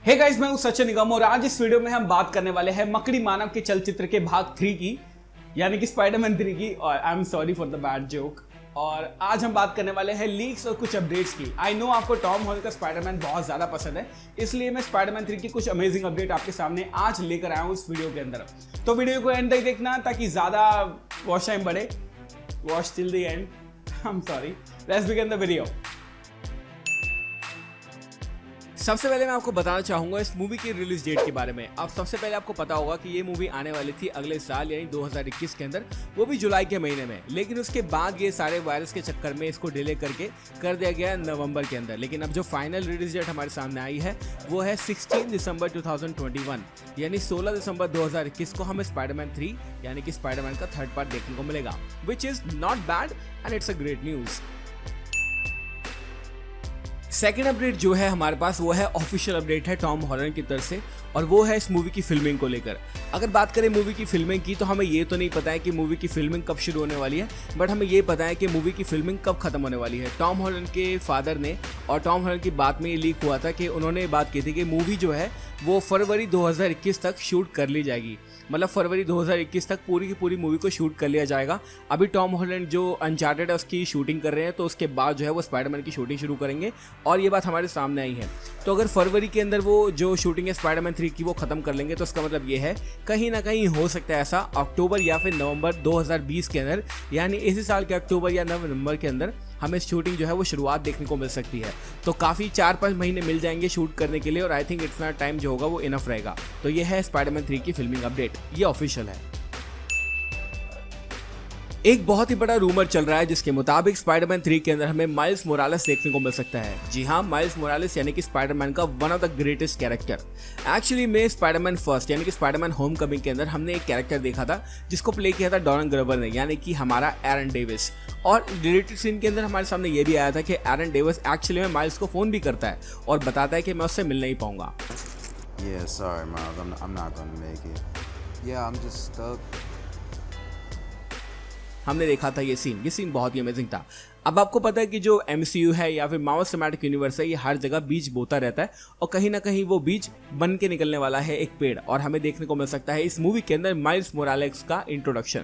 Hey guys, मैं हूं सचिन निगम और आज इस वीडियो में हम बात करने वाले हैं मकड़ी मानव के चलचित्र के भाग 3 की, यानी कि स्पाइडरमैन 3 की। और I am sorry for the bad joke. और आज हम बात करने वाले हैं लीक्स और कुछ अपडेट्स की। आई नो आपको टॉम हॉलैंड का स्पाइडरमैन बहुत ज्यादा पसंद है, इसलिए मैं स्पाइडरमैन 3 की कुछ अमेजिंग अपडेट आपके सामने आज लेकर आया हूं इस वीडियो के अंदर। तो वीडियो को एंड तक देखना ताकि ज्यादा वॉच टाइम बढ़े। Watch till the end. I am sorry. Let's begin the video. सबसे पहले मैं आपको बताना चाहूंगा इस मूवी की रिलीज डेट के बारे में। अब सबसे पहले आपको पता होगा कि ये मूवी आने वाली थी अगले साल यानी 2021 के अंदर, वो भी जुलाई के महीने में। लेकिन उसके बाद ये सारे वायरस के चक्कर में इसको डिले करके कर दिया गया नवंबर के अंदर। लेकिन अब जो फाइनल रिलीज डेट हमारे सामने आई है वो है 16 दिसंबर 2021, यानी 16 दिसंबर 2021 को हमें स्पाइडरमैन 3 यानी कि स्पाइडरमैन का थर्ड पार्ट देखने को मिलेगा, which is not bad and it's a great news. Second update जो है हमारे पास वो है ऑफिशियल अपडेट है टॉम हॉलैंड की तरफ से, और वो है इस मूवी की फिल्मिंग को लेकर। अगर बात करें मूवी की फिल्मिंग की तो हमें ये तो नहीं पता है कि मूवी की फिल्मिंग कब शुरू होने वाली है, बट हमें ये पता है कि मूवी की फिल्मिंग कब खत्म होने वाली है। टॉम हॉलैंड के फादर ने और टॉम हॉलैंड की बात में ये लीक हुआ था कि उन्होंने बात की थी कि मूवी जो है वो फरवरी 2021 तक शूट कर ली जाएगी। मतलब फरवरी 2021 तक पूरी की पूरी मूवी को शूट कर लिया जाएगा। अभी टॉम हॉलैंड जो अनचार्टेड है उसकी शूटिंग कर रहे हैं, तो उसके बाद जो है वो स्पाइडरमैन की शूटिंग शुरू करेंगे, और ये बात हमारे सामने आई है। तो अगर फरवरी के अंदर वो जो शूटिंग है स्पाइडरमैन 3 की वो खत्म कर लेंगे, तो इसका मतलब ये है कहीं ना कहीं हो सकता है ऐसा अक्टूबर या फिर नवंबर 2020 के अंदर, यानी इसी साल के अक्टूबर या नवंबर के अंदर हमें शूटिंग जो है वो शुरुआत देखने को मिल सकती है। तो काफ़ी 4-5 महीने मिल जाएंगे शूट करने के लिए, और आई थिंक इतना टाइम जो होगा वो इनफ रहेगा। तो ये है स्पाइडरमैन 3 की फिल्मिंग अपडेट, ये ऑफिशियल है। एक बहुत ही बड़ा रूमर चल रहा है जिसके मुताबिक स्पाइडरमैन 3 के अंदर हमें माइल्स मोरालेस देखने को मिल सकता है। जी हाँ, माइल्स मोरालेस यानी कि स्पाइडरमैन का one of the greatest character. Actually में स्पाइडरमैन फर्स्ट यानी कि स्पाइडरमैन होमकमिंग के अंदर हमने एक कैरेक्टर देखा था जिसको प्ले किया था डॉनल्ड ग्लोवर ने, यानी कि हमारा एरन डेविस। और डिलीटेड सीन के अंदर हमारे सामने ये भी आया था कि एरन डेविस एक्चुअली में माइल्स को फोन भी करता है और बताता है कि मैं उससे मिल नहीं पाऊंगा। Yeah, sorry, Miles. I'm not gonna make it. Yeah, I'm just stuck. हमने देखा था ये सीन बहुत ही अमेजिंग था। अब आपको पता है कि जो MCU है या फिर मार्वल सिनेमैटिक यूनिवर्स है, ये हर जगह बीज बोता रहता है, और कहीं ना कहीं वो बीज बन के निकलने वाला है एक पेड़, और हमें देखने को मिल सकता है इस मूवी के अंदर माइल्स मोरालेस का इंट्रोडक्शन।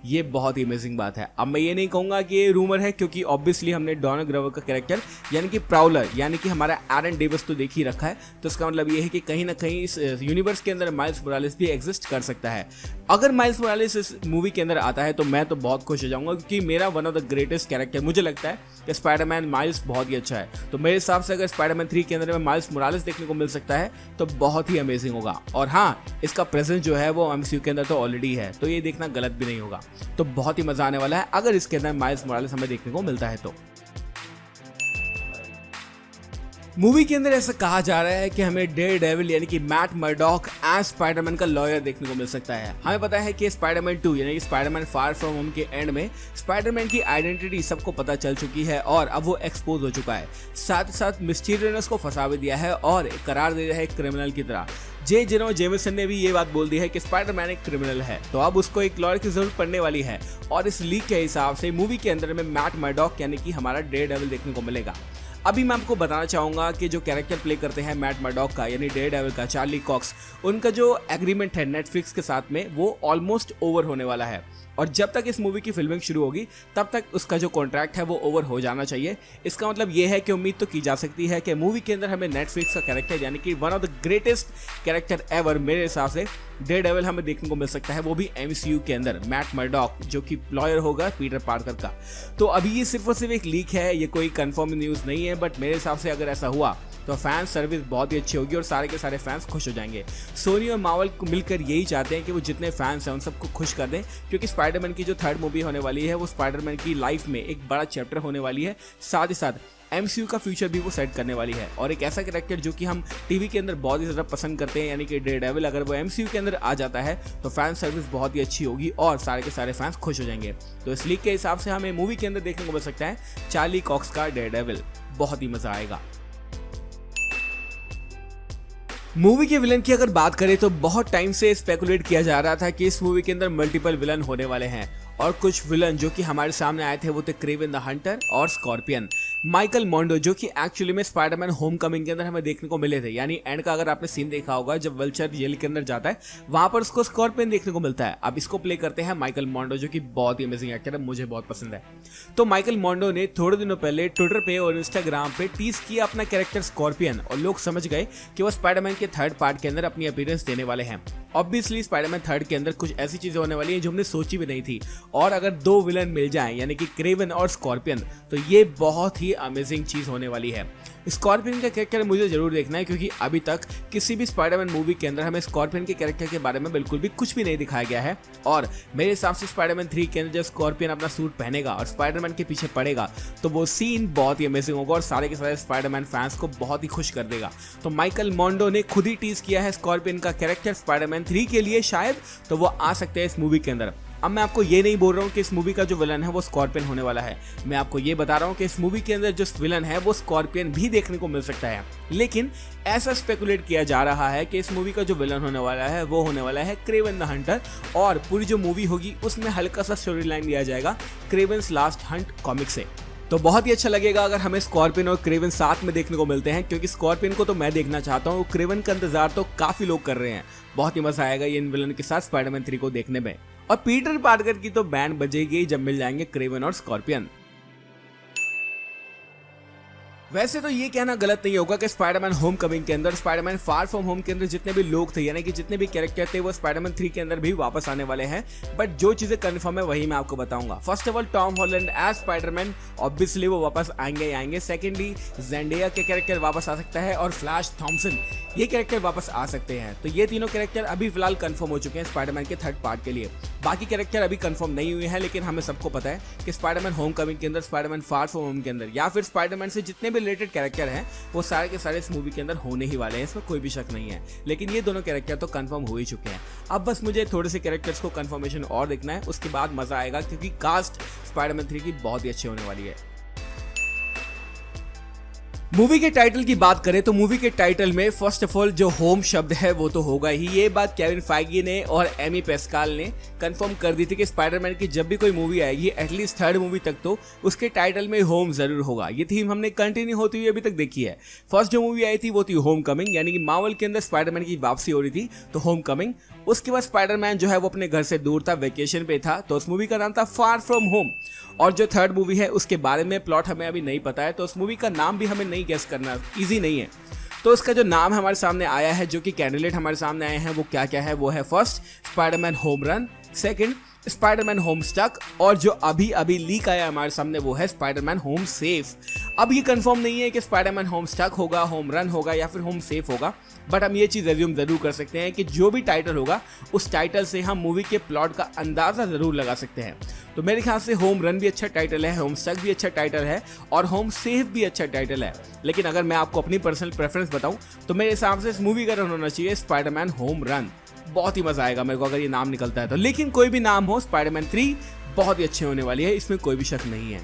ये बहुत ही अमेजिंग बात है। अब मैं ये नहीं कहूंगा कि ये रूमर है, क्योंकि ऑब्वियसली हमने डॉनल्ड ग्लोवर का कैरेक्टर यानी कि प्राउलर यानी कि हमारा एरन डेविस तो देख ही रखा है, तो इसका मतलब ये है कि कहीं ना कहीं इस यूनिवर्स के अंदर माइल्स मोरालेस भी एग्जिस्ट कर सकता है। अगर माइल्स मोरालेस इस मूवी के अंदर आता है तो मैं तो बहुत खुश हो जाऊंगा, क्योंकि मेरा one of the greatest character मुझे लगता है कि स्पाइडरमैन माइल्स बहुत ही अच्छा है। तो मेरे हिसाब से अगर स्पाइडरमैन 3 के अंदर में माइल्स मोरालेस देखने को मिल सकता है तो बहुत ही अमेजिंग होगा। और हाँ, इसका प्रेजेंस जो है वो MCU के अंदर तो ऑलरेडी है, तो ये देखना गलत भी नहीं होगा। तो बहुत ही मजा आने वाला है अगर इसके अंदर माइल्स मोरालेस हमें देखने को मिलता है। तो मूवी के अंदर ऐसा कहा जा रहा है कि हमें डेयरडेविल यानी कि मैट मर्डॉक एज स्पाइडरमैन का लॉयर देखने को मिल सकता है। हमें पता है कि स्पाइडरमैन 2 यानी कि स्पाइडरमैन फार फ्रॉम होम के एंड में स्पाइडरमैन की आइडेंटिटी सबको पता चल चुकी है और अब वो एक्सपोज हो चुका है। साथ ही साथ मिस्टीरियो ने उसको फंसा भी दिया है और करार दे रहा है क्रिमिनल की तरह। जेनोह जेमिसन ने भी ये बात बोल दी है कि स्पाइडरमैन एक क्रिमिनल है, तो अब उसको एक लॉयर की जरूरत पड़ने वाली है। और इस लीक के हिसाब से मूवी के अंदर में मैट मर्डॉक यानी कि हमारा डेयरडेविल देखने को मिलेगा। अभी मैं आपको बताना चाहूंगा कि जो कैरेक्टर प्ले करते हैं मैट मर्डॉक का यानी डेयरडेविल का, चार्ली कॉक्स, उनका जो एग्रीमेंट है नेटफ्लिक्स के साथ में वो ऑलमोस्ट ओवर होने वाला है, और जब तक इस मूवी की फिल्मिंग शुरू होगी तब तक उसका जो कॉन्ट्रैक्ट है वो ओवर हो जाना चाहिए। इसका मतलब ये है कि उम्मीद तो की जा सकती है कि मूवी के अंदर हमें नेटफ्लिक्स का कैरेक्टर यानी कि one of the greatest character ever मेरे हिसाब से डेयरडेविल हमें देखने को मिल सकता है, वो भी MCU के अंदर मैट मर्डॉक जो कि लॉयर होगा पीटर पार्कर का। तो अभी ये सिर्फ और सिर्फ एक लीक है, ये कोई कंफर्म न्यूज़ नहीं है, बट मेरे हिसाब से अगर ऐसा हुआ तो फैन सर्विस बहुत ही अच्छी होगी और सारे के सारे फैंस खुश हो जाएंगे। सोनी और मार्वल को मिलकर यही चाहते हैं कि वो जितने फैंस हैं उन सबको खुश कर दें, क्योंकि स्पाइडरमैन की जो थर्ड मूवी होने वाली है वो स्पाइडरमैन की लाइफ में एक बड़ा चैप्टर होने वाली है। साथ ही साथ MCU का फ्यूचर भी वो सेट करने वाली है, और एक ऐसा कैरेक्टर जो कि हम टीवी के अंदर बहुत ही ज़्यादा पसंद करते हैं यानी कि डेयरडेविल, अगर वो MCU के अंदर आ जाता है तो फैन सर्विस बहुत ही अच्छी होगी और सारे के सारे फैंस खुश हो जाएंगे। तो इस लीक के हिसाब से हमें मूवी के अंदर देखने को मिल सकता है चार्ली कॉक्स का डेयरडेविल, बहुत ही मजा आएगा। मूवी के विलन की अगर बात करें तो बहुत टाइम से स्पेकुलेट किया जा रहा था कि इस मूवी के अंदर मल्टीपल विलन होने वाले हैं, और कुछ विलन जो कि हमारे सामने आए थे वो थे क्रेवन द हंटर और स्कॉर्पियन। माइकल मोंडो, जो कि एक्चुअली में स्पाइडरमैन होमकमिंग के अंदर हमें देखने को मिले थे। यानी एंड का अगर आपने सीन देखा होगा, जब वल्चर जेल के अंदर जाता है वहां पर उसको स्कॉर्पियन देखने को मिलता है। अब इसको प्ले करते हैं माइकल मोंडो, जो कि बहुत ही अमेजिंग एक्टर है, मुझे बहुत पसंद है। तो माइकल मोंडो ने थोड़े दिनों पहले ट्विटर पे और इंस्टाग्राम पे टीज किया अपना कैरेक्टर स्कॉर्पियन, और लोग समझ गए कि वो स्पाइडरमैन के थर्ड पार्ट के अंदर अपनी अपीयरेंस देने वाले हैं। ऑब्वियसली स्पाइडरमैन थर्ड के अंदर कुछ ऐसी चीजें होने वाली हैं जो हमने सोची भी नहीं थी, और अगर दो विलन मिल जाएं यानी कि क्रेवन और स्कॉर्पियन, तो ये बहुत ही अमेजिंग चीज होने वाली है। स्कॉर्पियन का कैरेक्टर मुझे जरूर देखना है, क्योंकि अभी तक किसी भी स्पाइडरमैन मूवी के अंदर हमें स्कॉर्पियन के कैरेक्टर के बारे में बिल्कुल भी कुछ भी नहीं दिखाया गया है। और मेरे हिसाब से स्पाइडरमैन 3 के अंदर जब स्कॉर्पियन अपना सूट पहनेगा और स्पाइडरमैन के पीछे पड़ेगा, तो वो सीन बहुत ही अमेजिंग होगा और सारे के सारे स्पाइडरमैन फैंस को बहुत ही खुश कर देगा। तो माइकल मोंडो ने खुद ही टीज किया है स्कॉर्पियन का कैरेक्टर स्पाइडरमैन 3 के लिए, शायद तो वो आ सकते हैं इस मूवी के अंदर। अब मैं आपको ये नहीं बोल रहा हूँ कि इस मूवी का जो विलन है वो स्कॉर्पियन होने वाला है, मैं आपको ये बता रहा हूँ कि इस मूवी के अंदर जो विलन है वो स्कॉर्पियन भी देखने को मिल सकता है। लेकिन ऐसा स्पेकुलेट किया जा रहा है कि इस मूवी का जो विलन होने वाला है वो होने वाला है क्रेवन द हंटर, और पूरी जो मूवी होगी उसमें हल्का सा स्टोरी लाइन दिया जाएगा क्रेवन्स लास्ट हंट कॉमिक से। तो बहुत ही अच्छा लगेगा अगर हमें स्कॉर्पियन और क्रेवन साथ में देखने को मिलते हैं, क्योंकि स्कॉर्पियन को तो मैं देखना चाहता हूँ, क्रेवन का इंतजार तो काफी लोग कर रहे हैं। बहुत ही मजा आएगा ये इन विलन के साथ स्पाइडरमैन 3 को देखने में। और पीटर पार्कर की तो बैंड बजेगी जब मिल जाएंगे क्रेवन और स्कॉर्पियन। वैसे तो ये कहना गलत नहीं होगा कि स्पाइडरमैन होमकमिंग के अंदर, स्पाइडरमैन फार फ्रॉम होम के अंदर जितने भी लोग थे यानी कि जितने भी कैरेक्टर थे वो स्पाइडरमैन 3 के अंदर भी वापस आने वाले हैं। बट जो चीजें कंफर्म है वही मैं आपको बताऊंगा। First of all Tom Holland as Spider-Man, obviously वो वापस आएंगे। सेकेंडली जेंडिया के कैरेक्टर वापस आ सकता है, और फ्लैश थॉम्सन ये कैरेक्टर वापस आ सकते हैं। तो ये तीनों कैरेक्टर अभी फिलहाल कंफर्म हो चुके हैं स्पाइडरमैन के थर्ड पार्ट के लिए। बाकी कैरेक्टर अभी कंफर्म नहीं हुए हैं, लेकिन हमें सबको पता है कि स्पाइडरमैन होमकमिंग के अंदर, स्पाइडरमैन फार फ्रॉम होम के अंदर, या फिर स्पाइडरमैन से जितने भी रिलेटेड कैरेक्टर हैं वो सारे के सारे इस मूवी के अंदर होने ही वाले हैं, इसमें कोई भी शक नहीं है। लेकिन ये दोनों कैरेक्टर तो कंफर्म हो ही चुके हैं। अब बस मुझे थोड़े से कैरेक्टर्स को कंफर्मेशन और देखना है, उसके बाद मजा आएगा, क्योंकि कास्ट स्पाइडरमैन 3 की बहुत ही अच्छी होने वाली है। मूवी के टाइटल की बात करें तो मूवी के टाइटल में फर्स्ट ऑफ ऑल जो होम शब्द है वो तो होगा ही। ये बात केविन फाइगी ने और एमी पेस्काल ने कंफर्म कर दी थी कि स्पाइडरमैन की जब भी कोई मूवी आएगी एटलीस्ट थर्ड मूवी तक तो उसके टाइटल में होम जरूर होगा। ये थीम हमने कंटिन्यू होती हुई अभी तक देखी है। फर्स्ट जो मूवी आई थी वो थी होम कमिंग, यानी कि मार्वल के अंदर स्पाइडरमैन की वापसी हो रही थी, तो होम कमिंग। उसके बाद स्पाइडरमैन जो है वो अपने घर से दूर था, वेकेशन पे था, तो उस मूवी का नाम था फार फ्रॉम होम। और जो थर्ड मूवी है उसके बारे में प्लॉट हमें अभी नहीं पता है, तो उस मूवी का नाम भी हमें नहीं गेस करना इजी नहीं है। तो इसका जो नाम हमारे सामने आया है, जो कि कैंडिडेट हमारे सामने आए हैं, वो क्या क्या है? वो है first Spider-Man Home Run, second Spider-Man Home Stuck, और जो अभी अभी लीक आया हमारे सामने वो है स्पाइडरमैन होम सेफ। अब ये कंफर्म नहीं है कि स्पाइडरमैन होम स्टक होगा, होम रन होगा या फिर होम सेफ होगा, बट हम ये चीज़ एज्यूम जरूर कर सकते हैं कि जो भी टाइटल होगा उस टाइटल से हम मूवी के प्लॉट का अंदाज़ा ज़रूर लगा सकते हैं। तो मेरे ख्याल से होम रन भी अच्छा टाइटल है, होम स्टक भी अच्छा टाइटल है, और होम सेफ भी अच्छा टाइटल है। लेकिन अगर मैं आपको अपनी पर्सनल प्रेफरेंस बताऊं तो मेरे हिसाब से इस मूवी का रन होना चाहिए स्पाइडरमैन होम रन। बहुत ही मजा आएगा मेरे को अगर ये नाम निकलता है तो। लेकिन कोई भी नाम हो, स्पाइडरमैन 3 बहुत ही अच्छी होने वाली है, इसमें कोई भी शक नहीं है।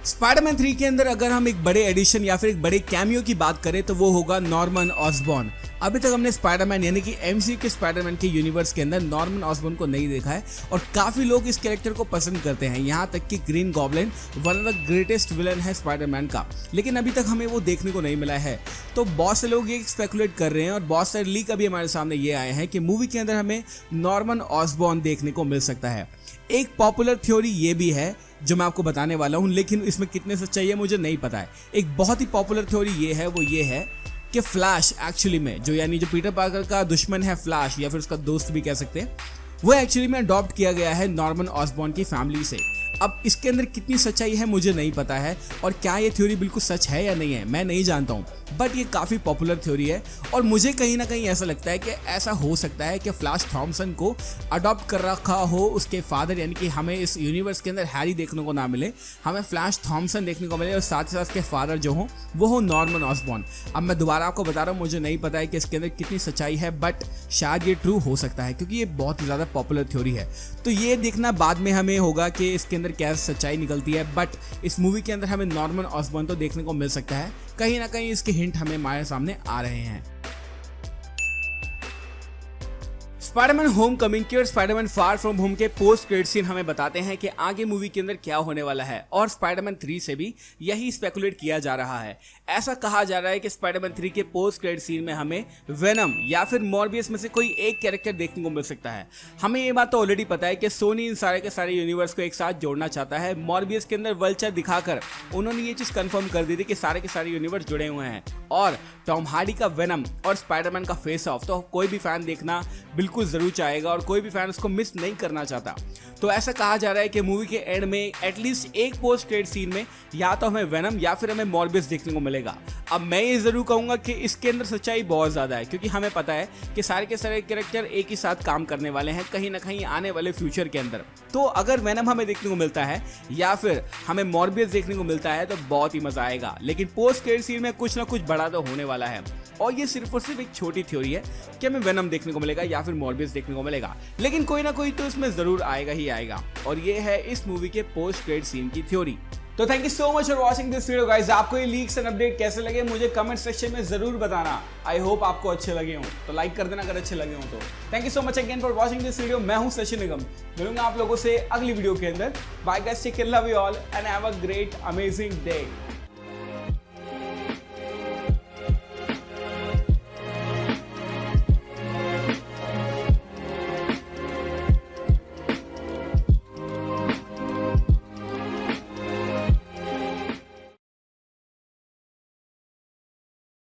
स्पाइडरमैन 3 के अंदर अगर हम एक बड़े एडिशन या फिर एक बड़े कैमियो की बात करें तो वो होगा नॉर्मन ऑसबॉर्न। अभी तक हमने स्पाइडरमैन यानी कि एमसीयू के स्पाइडरमैन के यूनिवर्स के अंदर नॉर्मन ऑसबॉर्न को नहीं देखा है, और काफी लोग इस कैरेक्टर को पसंद करते हैं। यहाँ तक कि green goblin one of the greatest villain है स्पाइडरमैन का, लेकिन अभी तक हमें वो देखने को नहीं मिला है। तो बहुत से लोग ये स्पेकुलेट कर रहे हैं, और बहुत सारे लीक अभी हमारे सामने ये आए हैं कि मूवी के अंदर हमें नॉर्मन ऑसबॉर्न देखने को मिल सकता है। एक पॉपुलर थ्योरी ये भी है जो मैं आपको बताने वाला हूँ, लेकिन इसमें कितने सच्चाई है मुझे नहीं पता है। एक बहुत ही पॉपुलर थ्योरी ये है, वो ये है कि फ्लैश एक्चुअली में जो यानी जो पीटर पार्कर का दुश्मन है फ्लैश, या फिर उसका दोस्त भी कह सकते हैं, वो एक्चुअली में अडॉप्ट किया गया है नॉर्मन ऑसबॉर्न की फैमिली से। अब इसके अंदर कितनी सच्चाई है मुझे नहीं पता है, और क्या ये थ्योरी बिल्कुल सच है या नहीं है मैं नहीं जानता हूँ, बट ये काफ़ी पॉपुलर थ्योरी है। और मुझे कहीं ना कहीं ऐसा लगता है कि ऐसा हो सकता है कि फ्लैश थॉमसन को अडॉप्ट कर रखा हो उसके फादर, यानी कि हमें इस यूनिवर्स के अंदर हैरी देखने को ना मिले, हमें फ्लैश थॉमसन देखने को मिले, और साथ ही साथ उसके फादर जो हो वो हो नॉर्मन ऑसबॉर्न। अब मैं दोबारा आपको बता रहा हूँ, मुझे नहीं पता है कि इसके अंदर कितनी सच्चाई है, बट शायद ये ट्रू हो सकता है, क्योंकि ये बहुत ही ज़्यादा पॉपुलर थ्योरी है। तो ये देखना बाद में हमें होगा कि इसके अंदर क्या सच्चाई निकलती है, बट इस मूवी के अंदर हमें नॉर्मन ऑसबॉर्न तो देखने को मिल सकता है। कहीं ना कहीं इसके हिंट हमें हमारे सामने आ रहे हैं। स्पाइडरमैन होम कमिंग के और स्पाइडरमैन फार फ्रॉम होम के पोस्ट क्रेडिट सीन हमें बताते हैं कि आगे मूवी के अंदर क्या होने वाला है और स्पाइडरमैन 3 से भी यही स्पेकुलेट किया जा रहा है। ऐसा कहा जा रहा है कि स्पाइडरमैन 3 के पोस्ट क्रेडिट सीन में हमें वेनम या फिर मॉर्बियस में से कोई एक कैरेक्टर देखने को मिल सकता है। हमें ये बात तो ऑलरेडी पता है कि सोनी इन सारे के सारे यूनिवर्स को एक साथ जोड़ना चाहता है। मॉर्बियस के अंदर वल्चर दिखाकर उन्होंने ये चीज कंफर्म कर दी थी कि सारे के सारे यूनिवर्स जुड़े हुए हैं और टॉम हार्डी का वेनम और स्पाइडरमैन का फेस ऑफ तो कोई भी फैन देखना बिल्कुल जरूर चाहेगा और कोई भी फैन उसको मिस नहीं करना चाहता। तो ऐसा कहा जा रहा है कि मूवी के एंड में एटलीस्ट एक पोस्ट क्रेडिट सीन में या तो हमें वेनम या फिर हमें मॉर्बियस देखने को मिलेगा। अब मैं ये जरूर कहूंगा कि इसके अंदर सच्चाई बहुत ज्यादा है, क्योंकि हमें पता है कि सारे के सारे कैरेक्टर एक ही साथ काम करने वाले हैं कहीं ना कहीं आने वाले फ्यूचर के अंदर। तो अगर वेनम हमें देखने को मिलता है या फिर हमें मॉर्बियस देखने को मिलता है तो बहुत ही मजा आएगा। लेकिन पोस्ट क्रेडिट सीन में कुछ ना कुछ बड़ा तो होने वाला है और ये सिर्फ और सिर्फ एक छोटी थ्योरी है कि हमें वेनम देखने को मिलेगा या फिर मॉर्बियस देखने को मिलेगा, लेकिन कोई ना कोई तो इसमें जरूर आएगा ही आएगा। और ये है इस मूवी के पोस्ट क्रेडिट सीन की थ्योरी। तो thank you so much for watching this video guys. आपको ये लीक्स एंड अपडेट कैसे लगे मुझे कमेंट सेक्शन में जरूर बताना। आई होप आपको अच्छे लगे हों, तो लाइक कर देना अगर अच्छे लगे हों तो। Thank you so much again for watching this video. मैं हूं सचिन निगम, मिलूंगा आप लोगों से अगली वीडियो के अंदर। Bye guys, take care, love you all and have a great amazing day.